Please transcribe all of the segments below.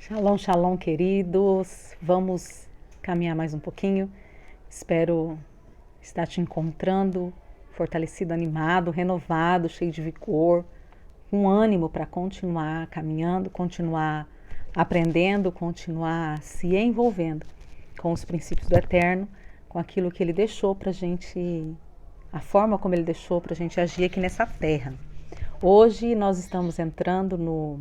Shalom, shalom, queridos. Vamos caminhar mais um pouquinho. Espero estar te encontrando fortalecido, animado, renovado, cheio de vigor, com ânimo para continuar caminhando, continuar aprendendo, continuar se envolvendo com os princípios do Eterno, com aquilo que Ele deixou para a gente, a forma como Ele deixou para a gente agir aqui nessa terra. Hoje nós estamos entrando no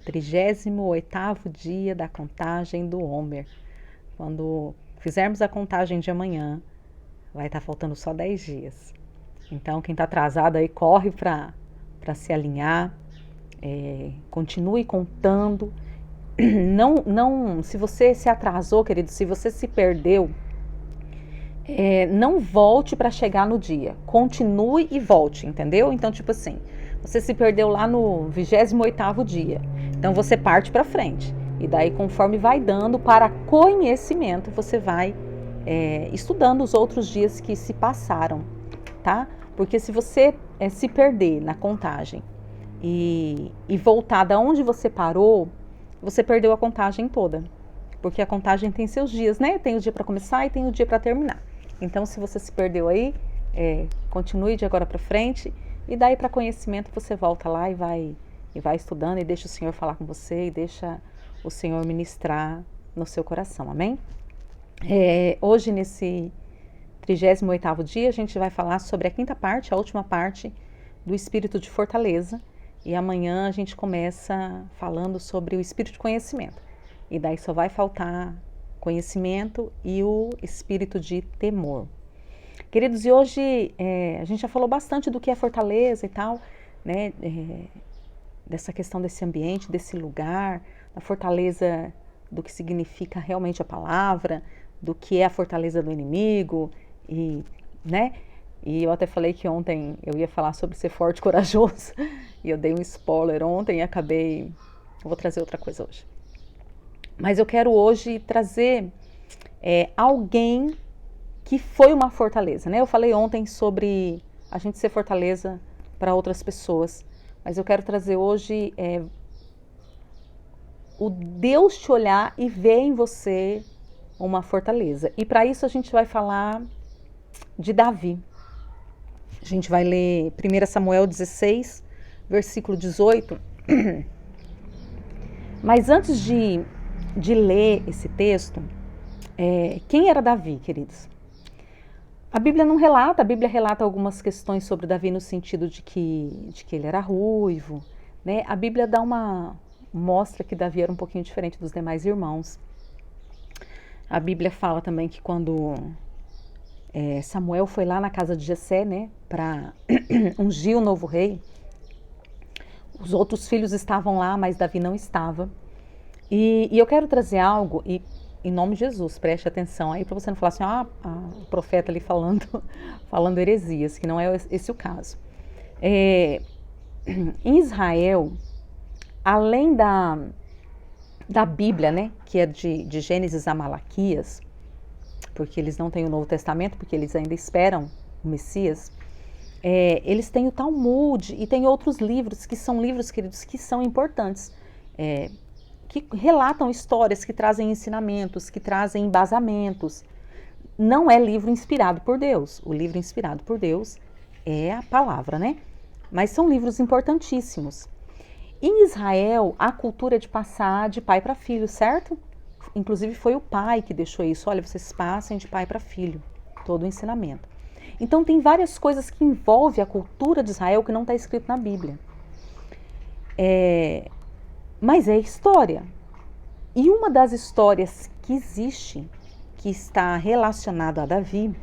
38º dia da contagem do Homer. Quando fizermos a contagem de amanhã, vai estar faltando só 10 dias. Então, quem está atrasado aí, corre para se alinhar, continue contando. Não, se você se atrasou, querido, se você se perdeu, não volte para chegar no dia. Continue e volte, entendeu? Então, tipo assim, você se perdeu lá no 28º dia. Então, você parte para frente. E daí, conforme vai dando para conhecimento, você vai estudando os outros dias que se passaram, tá? Porque se você se perder na contagem e voltar da onde você parou, você perdeu a contagem toda. Porque a contagem tem seus dias, né? Tem o dia para começar e tem o dia para terminar. Então, se você se perdeu aí, continue de agora para frente. E daí, para conhecimento, você volta lá e vai estudando e deixa o Senhor falar com você e deixa o Senhor ministrar no seu coração, amém? Hoje, nesse 38º dia, a gente vai falar sobre a quinta parte, a última parte do espírito de fortaleza. E amanhã a gente começa falando sobre o espírito de conhecimento. E daí só vai faltar conhecimento e o espírito de temor. Queridos, e hoje a gente já falou bastante do que é fortaleza e tal, né? Dessa questão desse ambiente, desse lugar, da fortaleza do que significa realmente a palavra, do que é a fortaleza do inimigo, né? E eu até falei que ontem eu ia falar sobre ser forte e corajoso, e eu dei um spoiler ontem e acabei... Eu vou trazer outra coisa hoje. Mas eu quero hoje trazer alguém que foi uma fortaleza, né? Eu falei ontem sobre a gente ser fortaleza para outras pessoas, mas eu quero trazer hoje o Deus te olhar e ver em você uma fortaleza. E para isso a gente vai falar de Davi. A gente vai ler 1 Samuel 16, versículo 18. Mas antes de ler esse texto, quem era Davi, queridos? A Bíblia não relata, a Bíblia relata algumas questões sobre Davi no sentido de que ele era ruivo, né? A Bíblia mostra que Davi era um pouquinho diferente dos demais irmãos. A Bíblia fala também que quando Samuel foi lá na casa de Jessé, né, para ungir o novo rei, os outros filhos estavam lá, mas Davi não estava. E eu quero trazer algo, e em nome de Jesus, preste atenção aí para você não falar assim, o profeta ali falando heresias, que não é esse o caso. Em Israel, além da Bíblia, né, que é de Gênesis a Malaquias, porque eles não têm o Novo Testamento, porque eles ainda esperam o Messias, eles têm o Talmud e tem outros livros, que são livros, queridos, que são importantes, que relatam histórias, que trazem ensinamentos, que trazem embasamentos. Não é livro inspirado por Deus. O livro inspirado por Deus é a palavra, né? Mas são livros importantíssimos. Em Israel, a cultura é de passar de pai para filho, certo? Inclusive foi o pai que deixou isso. Olha, vocês passem de pai para filho, todo o ensinamento. Então tem várias coisas que envolvem a cultura de Israel que não está escrito na Bíblia. Mas é história. E uma das histórias que existe, que está relacionada a Davi,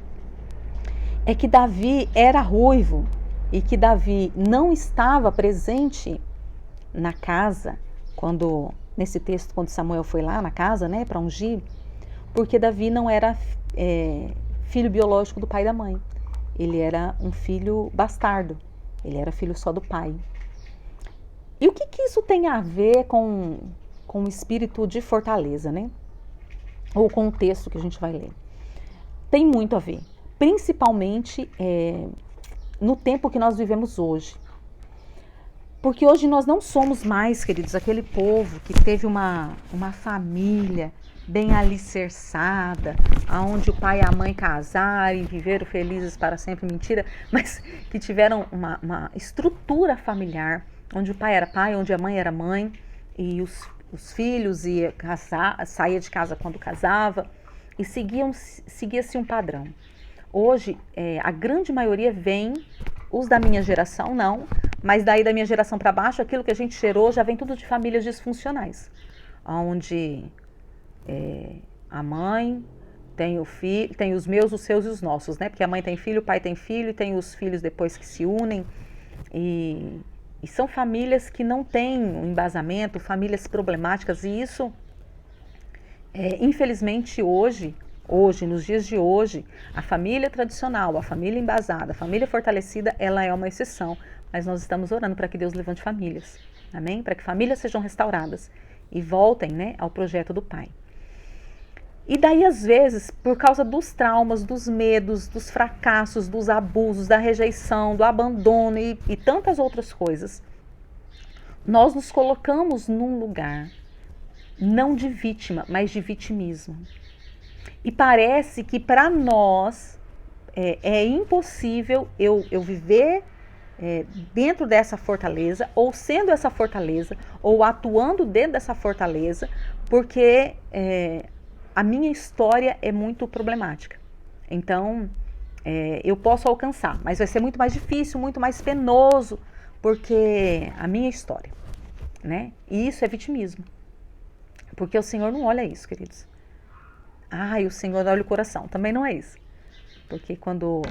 é que Davi era ruivo e que Davi não estava presente na casa, nesse texto, quando Samuel foi lá na casa, né, para ungir, porque Davi não era filho biológico do pai e da mãe. Ele era um filho bastardo, ele era filho só do pai. E o que isso tem a ver com o espírito de fortaleza, né? Ou com o texto que a gente vai ler? Tem muito a ver, principalmente no tempo que nós vivemos hoje. Porque hoje nós não somos mais, queridos, aquele povo que teve uma família bem alicerçada, onde o pai e a mãe casaram e viveram felizes para sempre, mentira, mas que tiveram uma estrutura familiar, onde o pai era pai, onde a mãe era mãe, e os filhos iam casar, saía de casa quando casava, e seguia-se um padrão. Hoje, a grande maioria vem, os da minha geração não, mas daí da minha geração para baixo, aquilo que a gente gerou já vem tudo de famílias disfuncionais, onde a mãe tem o filho, tem os meus, os seus e os nossos, né? Porque a mãe tem filho, o pai tem filho, e tem os filhos depois que se unem, e são famílias que não têm um embasamento, famílias problemáticas, e isso, infelizmente hoje, nos dias de hoje, a família tradicional, a família embasada, a família fortalecida, ela é uma exceção. Mas nós estamos orando para que Deus levante famílias, amém? Para que famílias sejam restauradas e voltem, né, ao projeto do Pai. E daí, às vezes, por causa dos traumas, dos medos, dos fracassos, dos abusos, da rejeição, do abandono e tantas outras coisas, nós nos colocamos num lugar não de vítima, mas de vitimismo. E parece que para nós é impossível eu viver dentro dessa fortaleza, ou sendo essa fortaleza, ou atuando dentro dessa fortaleza, porque a minha história é muito problemática. Então, eu posso alcançar, mas vai ser muito mais difícil, muito mais penoso, porque a minha história, né? E isso é vitimismo. Porque o Senhor não olha isso, queridos. E o Senhor olha o coração. Também não é isso. Porque quando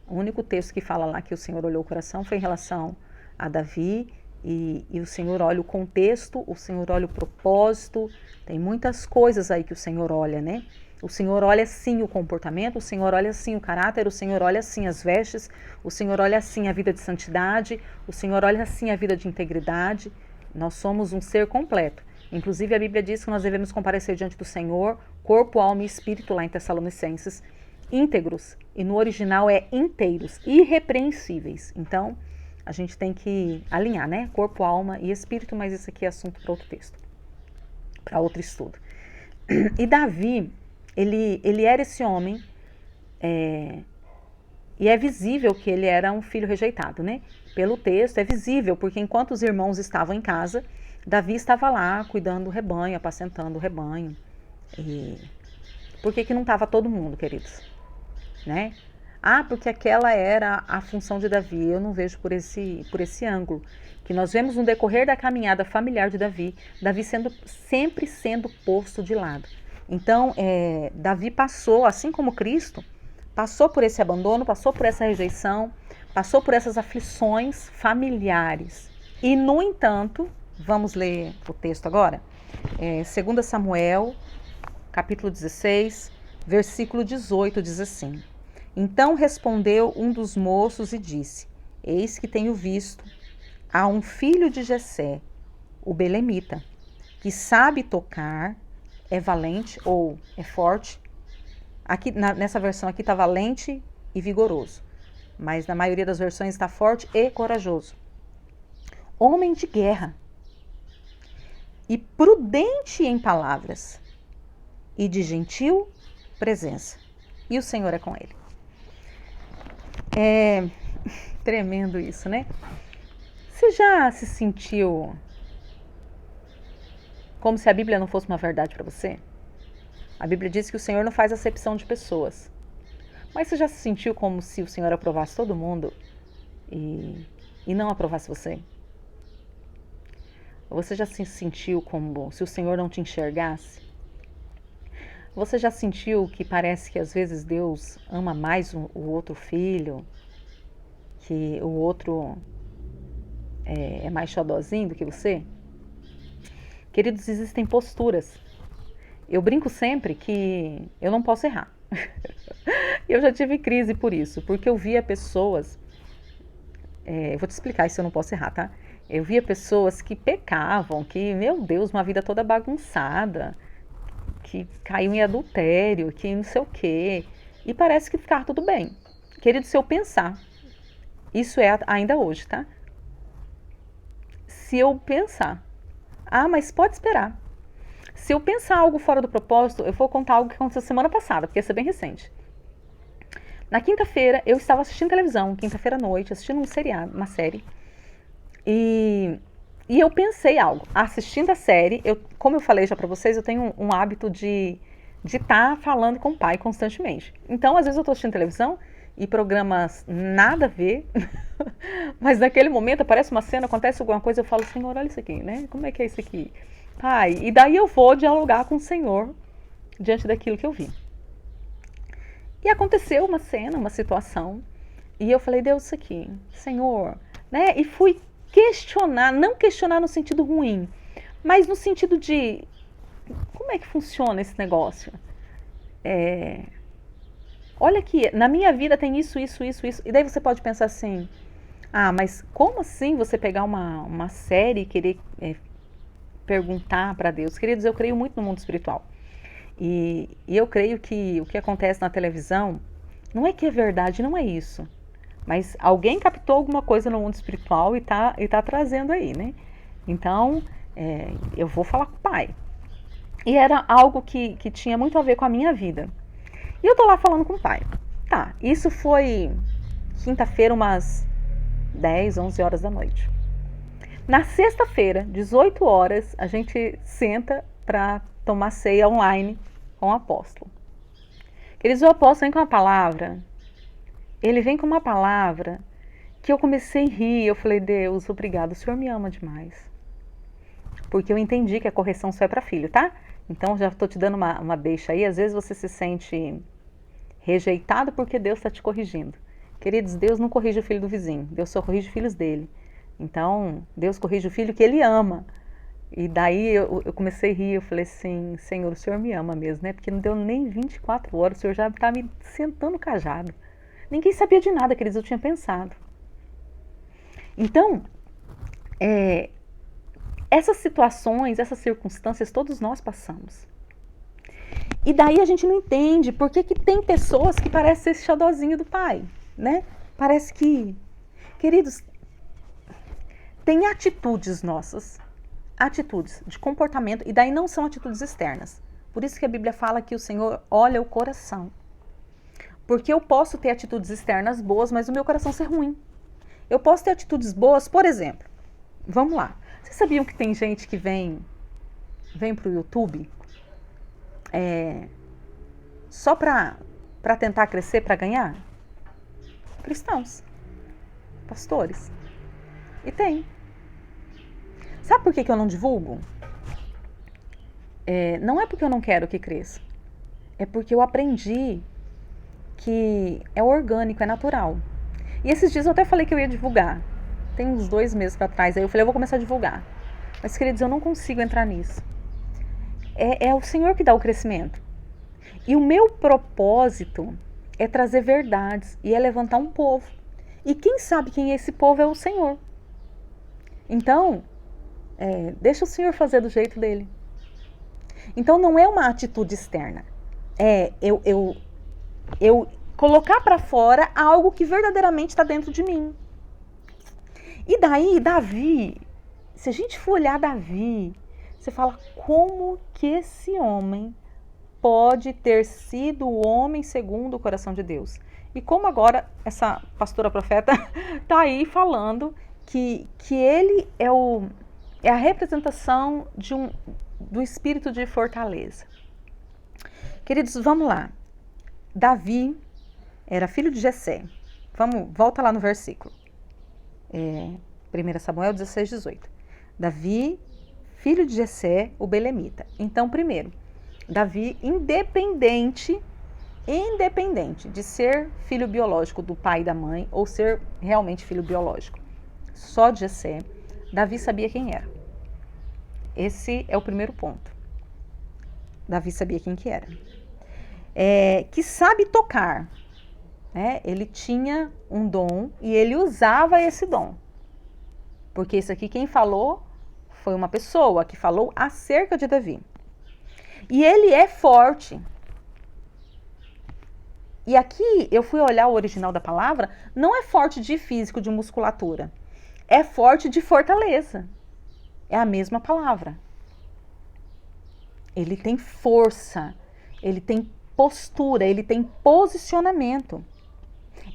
o único texto que fala lá que o Senhor olhou o coração foi em relação a Davi, e o Senhor olha o contexto, o Senhor olha o propósito, tem muitas coisas aí que o Senhor olha, né? O Senhor olha sim o comportamento, o Senhor olha sim o caráter, o Senhor olha sim as vestes, o Senhor olha sim a vida de santidade, o Senhor olha sim a vida de integridade. Nós somos um ser completo. Inclusive a Bíblia diz que nós devemos comparecer diante do Senhor, corpo, alma e espírito, lá em Tessalonicenses, íntegros, e no original é inteiros, irrepreensíveis. Então, a gente tem que alinhar, né? Corpo, alma e espírito, mas isso aqui é assunto para outro texto, para outro estudo. E Davi, ele era esse homem, e é visível que ele era um filho rejeitado, né? Pelo texto é visível, porque enquanto os irmãos estavam em casa, Davi estava lá cuidando do rebanho, apacentando o rebanho. E por que não estava todo mundo, queridos? Né? Porque aquela era a função de Davi. Eu não vejo por esse ângulo. Que nós vemos no decorrer da caminhada familiar de Davi, Davi sempre sendo posto de lado. Então, Davi passou, assim como Cristo, passou por esse abandono, passou por essa rejeição, passou por essas aflições familiares. E, no entanto, vamos ler o texto agora? 2 Samuel, capítulo 16, versículo 18, diz assim: Então respondeu um dos moços e disse: Eis que tenho visto a um filho de Jessé, o belemita, que sabe tocar, é valente ou é forte. Aqui, nessa versão aqui está valente e vigoroso, mas na maioria das versões está forte e corajoso. Homem de guerra e prudente em palavras e de gentil presença. E o Senhor é com ele. É tremendo isso, né? Você já se sentiu como se a Bíblia não fosse uma verdade para você? A Bíblia diz que o Senhor não faz acepção de pessoas. Mas você já se sentiu como se o Senhor aprovasse todo mundo e não aprovasse você? Você já se sentiu como se o Senhor não te enxergasse? Você já sentiu que parece que às vezes Deus ama mais o outro filho, que o outro é mais xodózinho do que você? Queridos, existem posturas. Eu brinco sempre que eu não posso errar. Eu já tive crise por isso, porque eu via pessoas... eu vou te explicar se eu não posso errar, tá? Eu via pessoas que pecavam, que, meu Deus, uma vida toda bagunçada, que caiu em adultério, que não sei o quê. E parece que ficava tudo bem. Querido, se eu pensar, isso é ainda hoje, tá? se eu pensar. Ah, mas pode esperar. Se eu pensar algo fora do propósito, eu vou contar algo que aconteceu semana passada, porque esse é bem recente. Na quinta-feira, eu estava assistindo televisão, quinta-feira à noite, assistindo um seriado, uma série. E eu pensei algo. Assistindo a série, como eu falei já pra vocês, eu tenho um hábito de estar falando com o pai constantemente. Então, às vezes eu tô assistindo televisão e programas nada a ver, mas naquele momento aparece uma cena, acontece alguma coisa, eu falo, Senhor, olha isso aqui, né? Como é que é isso aqui? Pai, e daí eu vou dialogar com o Senhor diante daquilo que eu vi. E aconteceu uma cena, uma situação, e eu falei, Deus, isso aqui, Senhor, né? E fui questionar, não questionar no sentido ruim, mas no sentido de como é que funciona esse negócio? Olha aqui, na minha vida tem isso, isso, isso, isso. E daí você pode pensar assim, ah, mas como assim você pegar uma série e querer perguntar para Deus? Queridos, eu creio muito no mundo espiritual. E eu creio que o que acontece na televisão não é que é verdade, não é isso. Mas alguém captou alguma coisa no mundo espiritual e tá trazendo aí, né? Então, eu vou falar com o pai. E era algo que tinha muito a ver com a minha vida. E eu tô lá falando com o pai. Tá, isso foi quinta-feira, umas 10, 11 horas da noite. Na sexta-feira, 18 horas, a gente senta para tomar ceia online com o apóstolo. Queridos, o apóstolo vem com uma palavra. Ele vem com uma palavra que eu comecei a rir. Eu falei, Deus, obrigado, o Senhor me ama demais. Porque eu entendi que a correção só é para filho, tá? Então, já estou te dando uma deixa aí. Às vezes você se sente rejeitado porque Deus está te corrigindo. Queridos, Deus não corrige o filho do vizinho. Deus só corrige os filhos dele. Então, Deus corrige o filho que ele ama. E daí eu comecei a rir. Eu falei assim, Senhor, o Senhor me ama mesmo, né? Porque não deu nem 24 horas. O Senhor já está me sentando no cajado. Ninguém sabia de nada, queridos. Eu tinha pensado. Então, essas situações, essas circunstâncias, todos nós passamos. E daí a gente não entende por que tem pessoas que parecem ser esse xodózinho do pai, né? Parece que... Queridos, tem atitudes nossas, atitudes de comportamento, e daí não são atitudes externas. Por isso que a Bíblia fala que o Senhor olha o coração. Porque eu posso ter atitudes externas boas, mas o meu coração ser ruim. Eu posso ter atitudes boas, por exemplo, vamos lá. Vocês sabiam que tem gente que vem pro YouTube só para tentar crescer, para ganhar? Cristãos, pastores. E tem. Sabe por que eu não divulgo? Não é porque eu não quero que cresça. É porque eu aprendi que é orgânico, é natural. E esses dias eu até falei que eu ia divulgar. Tem uns 2 meses para trás. Aí eu falei, eu vou começar a divulgar. Mas, queridos, eu não consigo entrar nisso. É o Senhor que dá o crescimento. E o meu propósito é trazer verdades e é levantar um povo. E quem sabe quem é esse povo é o Senhor. Então, deixa o Senhor fazer do jeito dele. Então, não é uma atitude externa. Eu colocar para fora algo que verdadeiramente está dentro de mim. E daí, Davi, se a gente for olhar Davi, você fala, como que esse homem pode ter sido o homem segundo o coração de Deus? E como agora essa pastora profeta está aí falando que ele é a representação do espírito de fortaleza. Queridos, vamos lá. Davi era filho de Jessé. Volta lá no versículo. 1 Samuel 16, 18. Davi, filho de Jessé, o belemita. Então, primeiro, Davi, independente de ser filho biológico do pai e da mãe, ou ser realmente filho biológico só de Jessé, Davi sabia quem era. Esse é o primeiro ponto. Davi sabia quem que era. Que sabe tocar. Ele tinha um dom e ele usava esse dom. Porque isso aqui quem falou foi uma pessoa que falou acerca de Davi. E ele é forte. E aqui eu fui olhar o original da palavra, não é forte de físico, de musculatura. É forte de fortaleza. É a mesma palavra. Ele tem força, ele tem postura, ele tem posicionamento.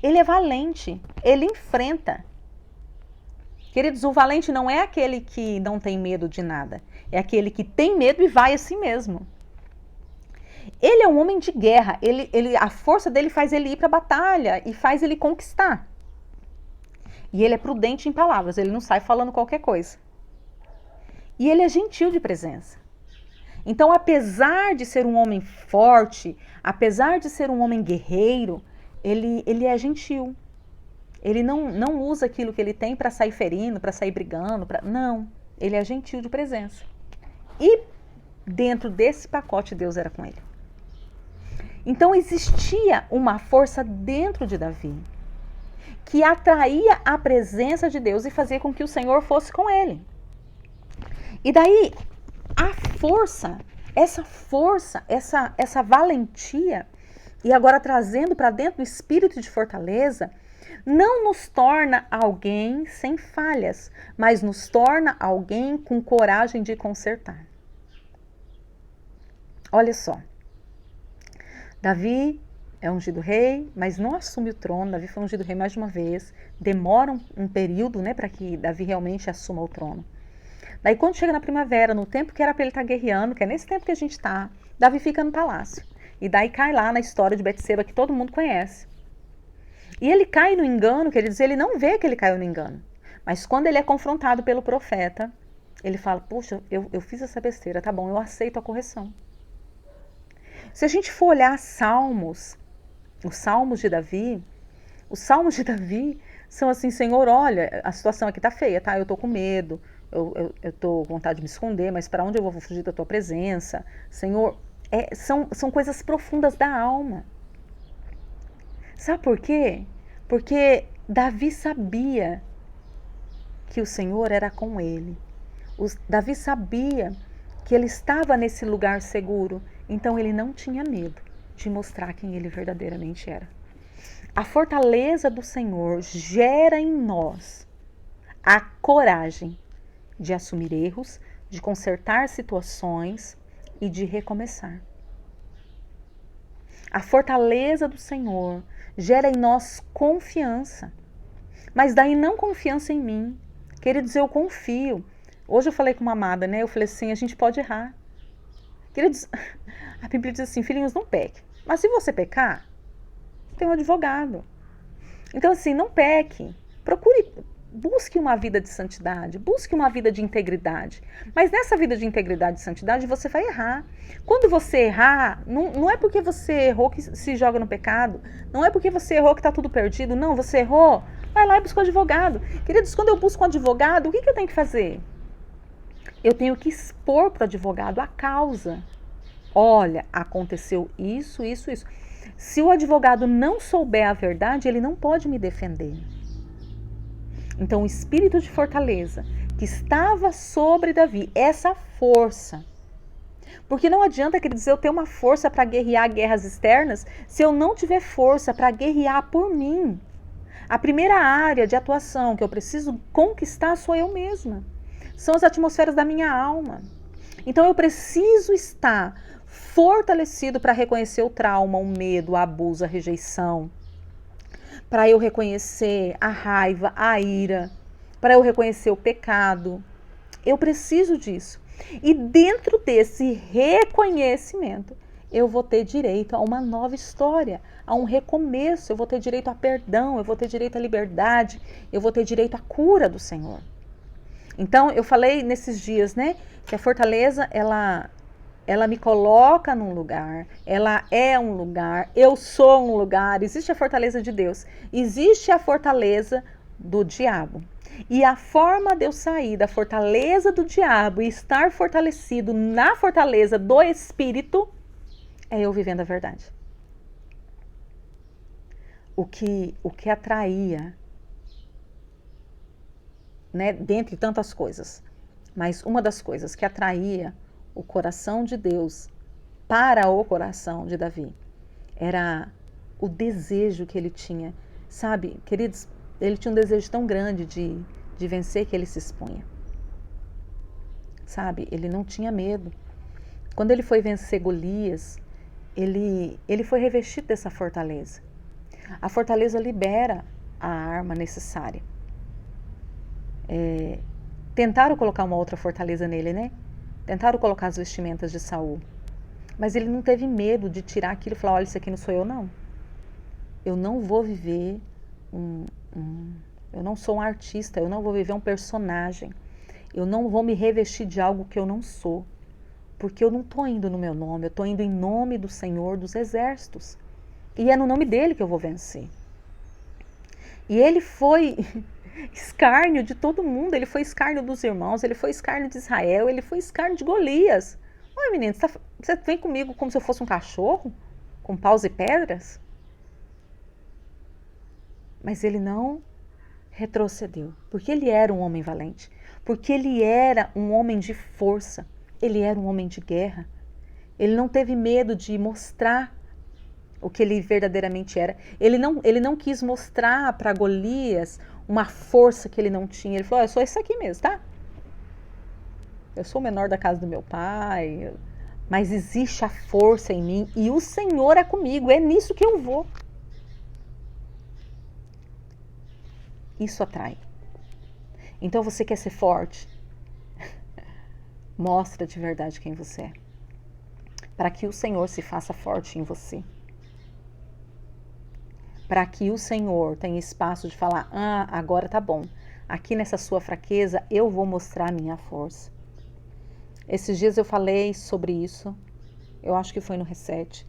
Ele é valente, ele enfrenta. Queridos, o valente não é aquele que não tem medo de nada. É aquele que tem medo e vai a si mesmo. Ele é um homem de guerra. A força dele faz ele ir para a batalha e faz ele conquistar. E ele é prudente em palavras. Ele não sai falando qualquer coisa. E ele é gentil de presença. Então, apesar de ser um homem forte, apesar de ser um homem guerreiro, ele é gentil. Ele não usa aquilo que ele tem para sair ferindo, para sair brigando. Não, ele é gentil de presença. E dentro desse pacote, Deus era com ele. Então existia uma força dentro de Davi que atraía a presença de Deus e fazia com que o Senhor fosse com ele. E daí, essa valentia, e agora trazendo para dentro do espírito de fortaleza, não nos torna alguém sem falhas, mas nos torna alguém com coragem de consertar. Olha só, Davi é ungido rei, mas não assume o trono. Davi foi ungido rei mais de uma vez. Demora um período, né, para que Davi realmente assuma o trono. Daí quando chega na primavera, no tempo que era para ele estar guerreando, que é nesse tempo que a gente está, Davi fica no palácio. E daí cai lá na história de Betseba, que todo mundo conhece. E ele cai no engano, quer dizer, ele não vê que ele caiu no engano. Mas quando ele é confrontado pelo profeta, ele fala, puxa, eu fiz essa besteira, tá bom, eu aceito a correção. Se a gente for olhar os salmos de Davi são assim, Senhor, olha, a situação aqui tá feia, tá? Eu tô com medo, eu tô com vontade de me esconder, mas para onde eu vou fugir da tua presença? Senhor, são coisas profundas da alma. Sabe por quê? Porque Davi sabia que o Senhor era com ele. Davi sabia que ele estava nesse lugar seguro, então ele não tinha medo de mostrar quem ele verdadeiramente era. A fortaleza do Senhor gera em nós a coragem de assumir erros, de consertar situações e de recomeçar. A fortaleza do Senhor gera em nós confiança, mas daí não confiança em mim. Queridos, eu confio. Hoje eu falei com uma amada, né? Eu falei assim, a gente pode errar. Queridos, a Bíblia diz assim, filhinhos, não peque. Mas se você pecar, tem um advogado. Então assim, não peque. Busque uma vida de santidade, busque uma vida de integridade. Mas nessa vida de integridade e santidade, você vai errar. Quando você errar, não é porque você errou que se joga no pecado. Não é porque você errou que está tudo perdido. Não, você errou, vai lá e busca um advogado. Queridos, quando eu busco um advogado, o que eu tenho que fazer? Eu tenho que expor para o advogado a causa. Olha, aconteceu isso. Se o advogado não souber a verdade, ele não pode me defender. Então, o espírito de fortaleza que estava sobre Davi, essa força. Porque não adianta, queridos, eu ter uma força para guerrear guerras externas se eu não tiver força para guerrear por mim. A primeira área de atuação que eu preciso conquistar sou eu mesma. São as atmosferas da minha alma. Então, eu preciso estar fortalecido para reconhecer o trauma, o medo, o abuso, a rejeição. Para eu reconhecer a raiva, a ira, para eu reconhecer o pecado. Eu preciso disso. E dentro desse reconhecimento, eu vou ter direito a uma nova história, a um recomeço, eu vou ter direito a perdão, eu vou ter direito à liberdade, eu vou ter direito à cura do Senhor. Então, eu falei nesses dias, né, que a fortaleza, ela me coloca num lugar, ela é um lugar, eu sou um lugar. Existe a fortaleza de Deus, existe a fortaleza do diabo. E a forma de eu sair da fortaleza do diabo e estar fortalecido na fortaleza do Espírito é eu vivendo a verdade. O que atraía, né, dentre tantas coisas, mas uma das coisas que atraía o coração de Deus para o coração de Davi era o desejo que ele tinha. Sabe, queridos, ele tinha um desejo tão grande de vencer que ele se expunha. sabe? Ele não tinha medo. Quando ele foi vencer Golias, ele foi revestido dessa fortaleza. A fortaleza libera a arma necessária. Tentaram colocar uma outra fortaleza nele, né? Tentaram colocar as vestimentas de Saul. Mas ele não teve medo de tirar aquilo e falar, olha, isso aqui não sou eu, não. Eu não vou viver eu não sou um artista, eu não vou viver um personagem. Eu não vou me revestir de algo que eu não sou. Porque eu não estou indo no meu nome, eu estou indo em nome do Senhor dos Exércitos. E é no nome dele que eu vou vencer. E ele foi escárnio de todo mundo, ele foi escárnio dos irmãos, ele foi escárnio de Israel, ele foi escárnio de Golias. Oi, menino, você vem comigo como se eu fosse um cachorro? Com paus e pedras? Mas ele não retrocedeu, porque ele era um homem valente, porque ele era um homem de força, ele era um homem de guerra. Ele não teve medo de mostrar o que ele verdadeiramente era. Ele não quis mostrar para Golias uma força que ele não tinha. Ele falou, eu sou isso aqui mesmo, tá? Eu sou o menor da casa do meu pai, mas existe a força em mim e o Senhor é comigo, é nisso que eu vou. Isso atrai. Então você quer ser forte? Mostra de verdade quem você é, para que o Senhor se faça forte em você. Para que o Senhor tenha espaço de falar, agora tá bom, aqui nessa sua fraqueza eu vou mostrar a minha força. Esses dias eu falei sobre isso, eu acho que foi no Reset.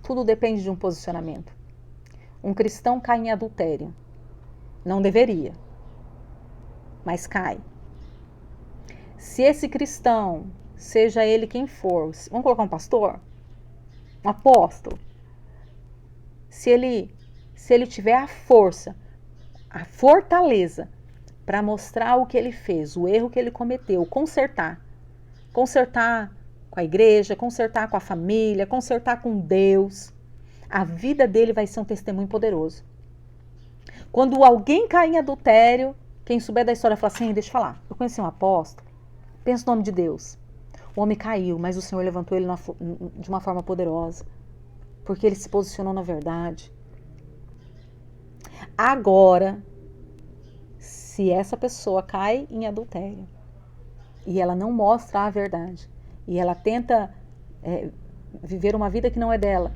Tudo depende de um posicionamento. Um cristão cai em adultério, não deveria, mas cai. Se esse cristão, seja ele quem for, vamos colocar um pastor? Um apóstolo? Se ele tiver a força, a fortaleza para mostrar o que ele fez, o erro que ele cometeu, consertar com a igreja, consertar com a família, consertar com Deus, a vida dele vai ser um testemunho poderoso. Quando alguém cai em adultério, quem souber da história fala assim, deixa eu falar, eu conheci um apóstolo, pensa no nome de Deus, o homem caiu, mas o Senhor levantou ele de uma forma poderosa, porque ele se posicionou na verdade. Agora, se essa pessoa cai em adultério e ela não mostra a verdade e ela tenta viver uma vida que não é dela,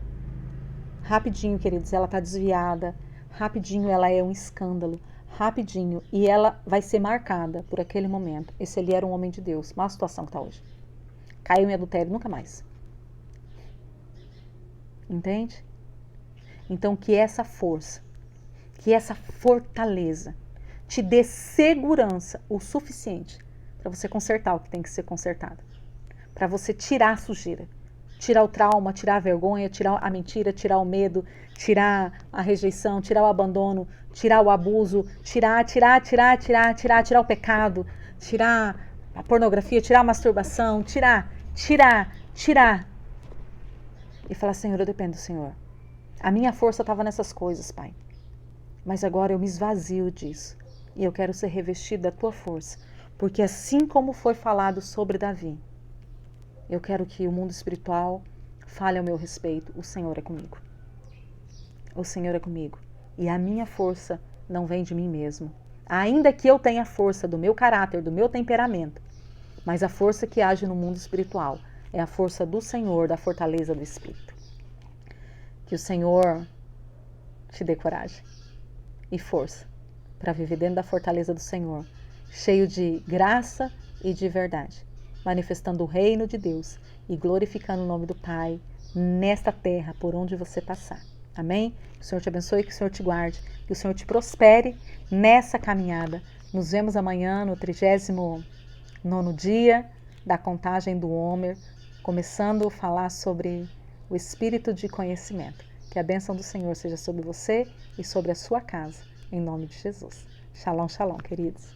rapidinho, queridos, ela está desviada, rapidinho ela é um escândalo, rapidinho, e ela vai ser marcada por aquele momento. Esse ali era um homem de Deus, uma situação que está hoje. Caiu em adultério, nunca mais. Entende? Então que essa força, que essa fortaleza te dê segurança o suficiente para você consertar o que tem que ser consertado. Para você tirar a sujeira, tirar o trauma, tirar a vergonha, tirar a mentira, tirar o medo, tirar a rejeição, tirar o abandono, tirar o abuso, tirar o pecado, tirar a pornografia, tirar a masturbação, tirar. E falar, Senhor, eu dependo do Senhor. A minha força estava nessas coisas, Pai. Mas agora eu me esvazio disso. E eu quero ser revestido da tua força. Porque assim como foi falado sobre Davi, eu quero que o mundo espiritual fale ao meu respeito. O Senhor é comigo. O Senhor é comigo. E a minha força não vem de mim mesmo. Ainda que eu tenha a força do meu caráter, do meu temperamento, mas a força que age no mundo espiritual é a força do Senhor, da fortaleza do Espírito. Que o Senhor te dê coragem e força para viver dentro da fortaleza do Senhor, cheio de graça e de verdade, manifestando o reino de Deus e glorificando o nome do Pai nesta terra por onde você passar. Amém? Que o Senhor te abençoe, que o Senhor te guarde, que o Senhor te prospere nessa caminhada. Nos vemos amanhã no 39º dia da contagem do Homer, começando a falar sobre o espírito de conhecimento. Que a bênção do Senhor seja sobre você e sobre a sua casa, em nome de Jesus. Shalom, shalom, queridos.